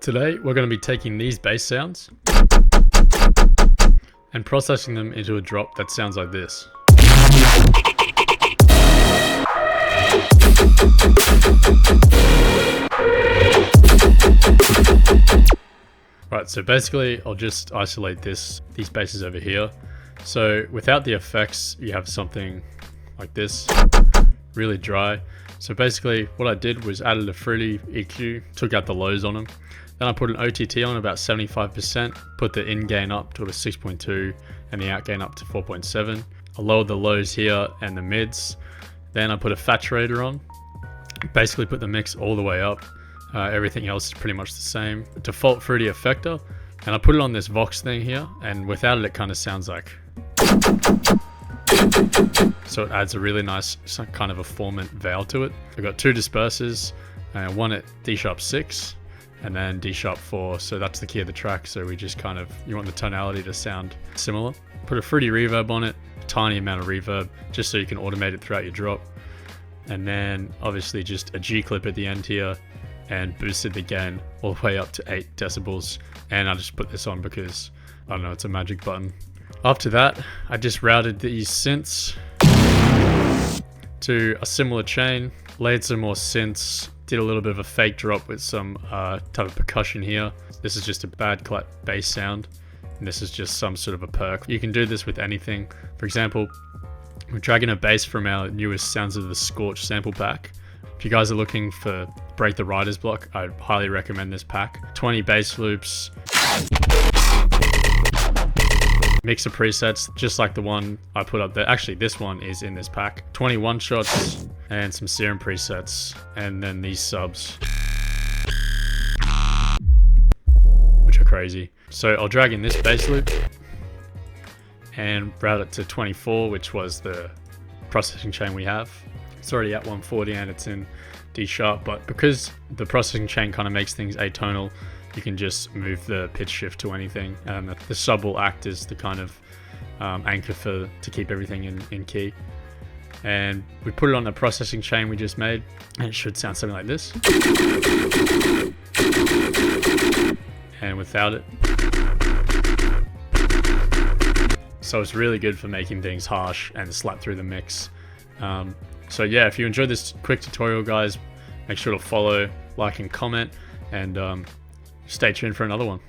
Today we're going to be taking these bass sounds and processing them into a drop that sounds like this. Right, so basically I'll just isolate these basses over here. So without the effects, you have something like this, really dry. So basically what I did was added a fruity EQ, took out the lows on them. Then I put an OTT on about 75%, put the in gain up to a 6.2 and the out gain up to 4.7. I lowered the lows here and the mids. Then I put a saturator on, basically put the mix all the way up. Everything else is pretty much the same. Default fruity effector, and I put it on this Vox thing here, and without it, it kind of sounds like. So it adds a really nice kind of a formant veil to it. I've got two dispersers, one at D sharp 6 and then D sharp 4. So that's the key of the track. So we just kind of, you want the tonality to sound similar. Put a fruity reverb on it, a tiny amount of reverb, just so you can automate it throughout your drop. And then obviously just a G clip at the end here, and boosted the gain all the way up to 8 decibels. And I just put this on because, I don't know, it's a magic button. After that, I just routed these synths to a similar chain, laid some more synths, did a little bit of a fake drop with some type of percussion here. This is just a bad clap bass sound, and this is just some sort of a perk. You can do this with anything. For example, we're dragging a bass from our newest Sounds of the Scorched sample pack. If you guys are looking for break the writer's block, I highly recommend this pack. 20 bass loops, mix of presets, just like the one I put up there. Actually, this one is in this pack. 21 shots and some serum presets, and then these subs, which are crazy. So I'll drag in this bass loop and route it to 24, which was the processing chain we have. It's already at 140 and it's in D sharp, but because the processing chain kind of makes things atonal, you can just move the pitch shift to anything, and the sub will act as the kind of anchor to keep everything in key. And we put it on the processing chain we just made, and it should sound something like this. And without it. So it's really good for making things harsh and slap through the mix. So yeah, if you enjoyed this quick tutorial, guys, make sure to follow, like, and comment, and stay tuned for another one.